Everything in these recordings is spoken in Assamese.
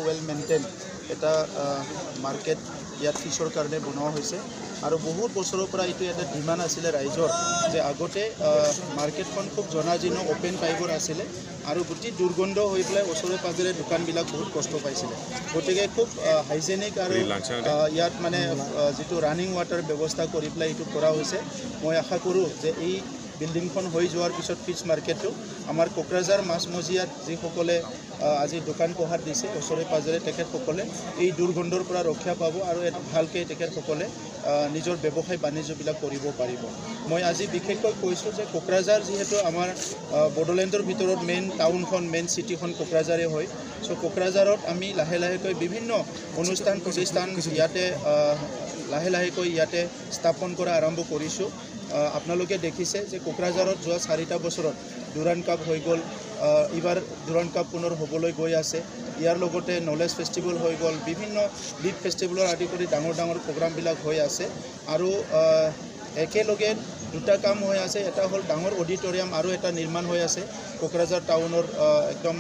वेल मेन्टेन এটা मार्केट ইয়াত ফিশৰ কাৰণে বনোৱা হৈছে আৰু বহুত বছৰৰ পৰা এইটো এটা ডিমান্ড আছিলে ৰাইজৰ যে আগতে মাৰ্কেটখন খুব জনাজীৰ্ণ ওপেন টাইপৰ আছিলে আৰু গোটেই দুৰ্গন্ধ হৈ পেলাই ওচৰে পাজৰে দোকানবিলাক বহুত কষ্ট পাইছিলে গতিকে খুব হাইজেনিক আৰু ইয়াত মানে যিটো ৰানিং ৱাটাৰ ব্যৱস্থা কৰি পেলাই এইটো কৰা হৈছে মই আশা কৰোঁ যে এই বিল্ডিংখন হৈ যোৱাৰ পিছত ফিছ মাৰ্কেটটো আমাৰ কোকৰাঝাৰ মাছমজিয়াত যিসকলে আজি দোকান পোহাৰ দিছে ওচৰে পাজৰে তেখেতসকলে এই দুৰ্গন্ধৰ পৰা ৰক্ষা পাব আৰু ভালকৈ তেখেতসকলে নিজৰ ব্যৱসায় বাণিজ্যবিলাক কৰিব পাৰিব মই আজি বিশেষকৈ কৈছোঁ যে কোকৰাঝাৰ যিহেতু আমাৰ বড়োলেণ্ডৰ ভিতৰত মেইন টাউনখন মেইন চিটিখন কোকৰাঝাৰে হয় চ' কোকৰাঝাৰত আমি লাহে লাহেকৈ বিভিন্ন অনুষ্ঠান প্ৰতিষ্ঠান ইয়াতে লাহে লাহেকৈ ইয়াতে স্থাপন কৰা আৰম্ভ কৰিছোঁ আপোনালোকে দেখিছে যে কোকৰাঝাৰত যোৱা 4টা বছৰত ডুৰান কাপ হৈ গ'ল এইবাৰ ডুৰান কাপ পুনৰ হ'বলৈ গৈ আছে ইয়াৰ লগতে নলেজ ফেষ্টিভেল হৈ গ'ল বিভিন্ন লিড ফেষ্টিভেলৰ আদি কৰি ডাঙৰ ডাঙৰ প্ৰগ্ৰামবিলাক হৈ আছে আৰু একেলগে দুটা কাম হৈ আছে এটা হ'ল ডাঙৰ অডিটৰিয়াম আৰু এটা নিৰ্মাণ হৈ আছে কোকৰাঝাৰ টাউনৰ একদম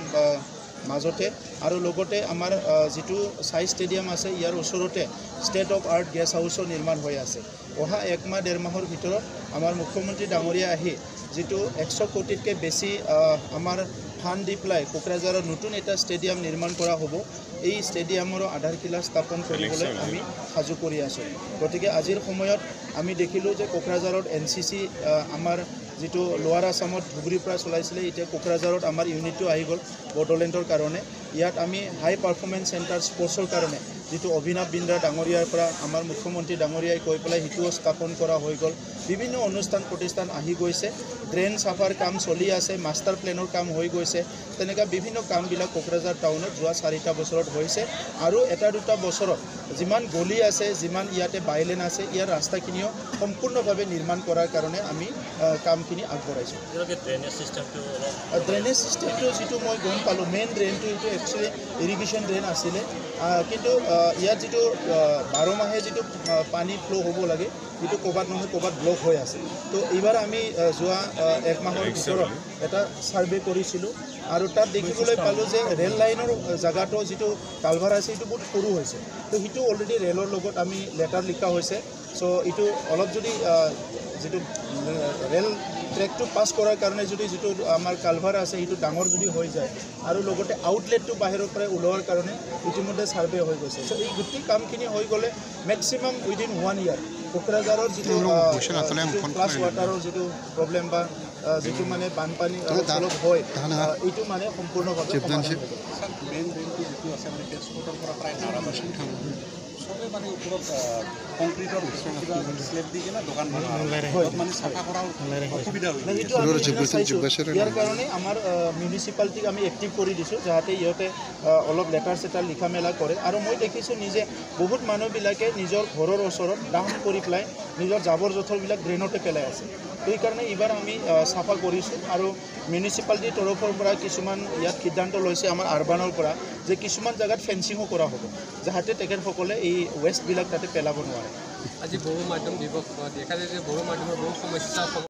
মাজতে আৰু লগতে আমাৰ যিটো সাই ষ্টেডিয়াম আছে ইয়াৰ ওচৰতে ষ্টেট অফ আৰ্ট গেষ্ট হাউচৰ নিৰ্মাণ হৈ আছে অহা 1 মাহ 1.5 মাহৰ ভিতৰত আমাৰ মুখ্যমন্ত্ৰী ডাঙৰীয়া আহি যিটো 100 কোটিতকৈ বেছি আমাৰ ফাণ্ড দি পেলাই কোকৰাঝাৰৰ নতুন এটা ষ্টেডিয়াম নিৰ্মাণ কৰা হ'ব এই ষ্টেডিয়ামৰ আধাৰশিলা স্থাপন কৰিবলৈ আমি সাজু কৰি আছোঁ গতিকে আজিৰ সময়ত আমি দেখিলোঁ যে কোকৰাঝাৰত NCC আমাৰ যিটো লোৱাৰ আসামত ধুবুৰীৰ পৰা চলাইছিলে এতিয়া কোকৰাঝাৰত আমাৰ ইউনিটটো আহি গ'ল বড়োলেণ্ডৰ কাৰণে ইয়াত আমি হাই পাৰফৰ্মেঞ্চ চেণ্টাৰ স্পৰ্টছৰ কাৰণে যিটো অভিনৱ বিন্দ্ৰা ডাঙৰীয়াৰ পৰা আমাৰ মুখ্যমন্ত্ৰী ডাঙৰীয়াই কৈ পেলাই সেইটোও স্থাপন কৰা হৈ গ'ল বিভিন্ন অনুষ্ঠান প্ৰতিষ্ঠান আহি গৈছে ড্ৰেইন চাফাৰ কাম চলি আছে মাষ্টাৰ প্লেনৰ কাম হৈ গৈছে তেনেকুৱা বিভিন্ন কামবিলাক কোকৰাঝাৰ টাউনত যোৱা 4টা বছৰত হৈছে আৰু এটা দুটা বছৰত যিমান গলি আছে যিমান ইয়াতে বাইলেন আছে ইয়াৰ ৰাস্তাখিনিও সম্পূৰ্ণভাৱে নিৰ্মাণ কৰাৰ কাৰণে আমি কামখিনি আগবঢ়াইছোঁ ড্ৰেইনেজ চিষ্টেমটো যিটো মই গম পালোঁ মেইন ড্ৰেইনটো এইটো একচুৱেলি ইৰিগেশ্যন ড্ৰেইন আছিলে কিন্তু ইয়াত যিটো 12 মাহে যিটো পানী ফ্ল' হ'ব লাগে সেইটো ক'ৰবাত নহয় ক'ৰবাত ব্লক হৈ আছে তো এইবাৰ আমি যোৱা 1 মাহৰ ভিতৰত এটা ছাৰ্ভে কৰিছিলোঁ আৰু তাত দেখিবলৈ পালোঁ যে ৰেল লাইনৰ জেগাটো যিটো কালভাৰ আছে সেইটো বহুত সৰু হৈছে তো সেইটো অলৰেডি ৰেলৰ লগত আমি লেটাৰ লিখা হৈছে চ' এইটো অলপ যদি যিটো ৰেল ট্ৰেকটো পাছ কৰাৰ কাৰণে যদি যিটো আমাৰ কালভাৰ আছে সেইটো ডাঙৰ যদি হৈ যায় আৰু লগতে আউটলেটটো বাহিৰৰ পৰা ওলোৱাৰ কাৰণে ইতিমধ্যে ছাৰ্ভে হৈ গৈছে চ' এই গোটেই কামখিনি হৈ গ'লে মেক্সিমাম উইদিন 1 ইয়াৰ কোকৰাঝাৰৰ যিটো ক্লাছ ৱাটাৰৰ যিটো প্ৰব্লেম বা যিটো মানে বানপানী অলপ হয় এইটো মানে সম্পূৰ্ণভাৱে মেইন ড্ৰেইনটো যিটো আছে মানে তেজপুৰৰ পৰা প্ৰায় 9% সবে মানে ওপৰত কংক্ৰিটৰ স্লেব দি কিনে দোকান মানে চাফা কৰাৰ অসুবিধা হৈছে ইয়াৰ কাৰণে আমাৰ মিউনিচিপালিটিক আমি এক্টিভ কৰি দিছোঁ যাতে ইহঁতে অলপ লেটাৰ চেটাৰ লিখা মেলা কৰে আৰু মই দেখিছোঁ নিজে বহুত মানুহবিলাকে নিজৰ ঘৰৰ ওচৰত ডাউন কৰি পেলাই নিজৰ জাবৰ জোঁথৰবিলাক ড্ৰেইনতে পেলাই আছে সেইকাৰণে এইবাৰ আমি চাফা কৰিছোঁ আৰু মিউনিচিপালিটিৰ তৰফৰ পৰা কিছুমান ইয়াত সিদ্ধান্ত লৈছে আমাৰ আৰবানৰ পৰা যে কিছুমান জেগাত ফেন্সিঙো কৰা হ'ব যাতে তেখেতসকলে এই ৱেষ্টবিলাক তাতে পেলাব নোৱাৰে আজি বড়ো মাধ্যম দিৱস দেখা যায় যে বড়ো মাধ্যমৰ বহু সমস্যা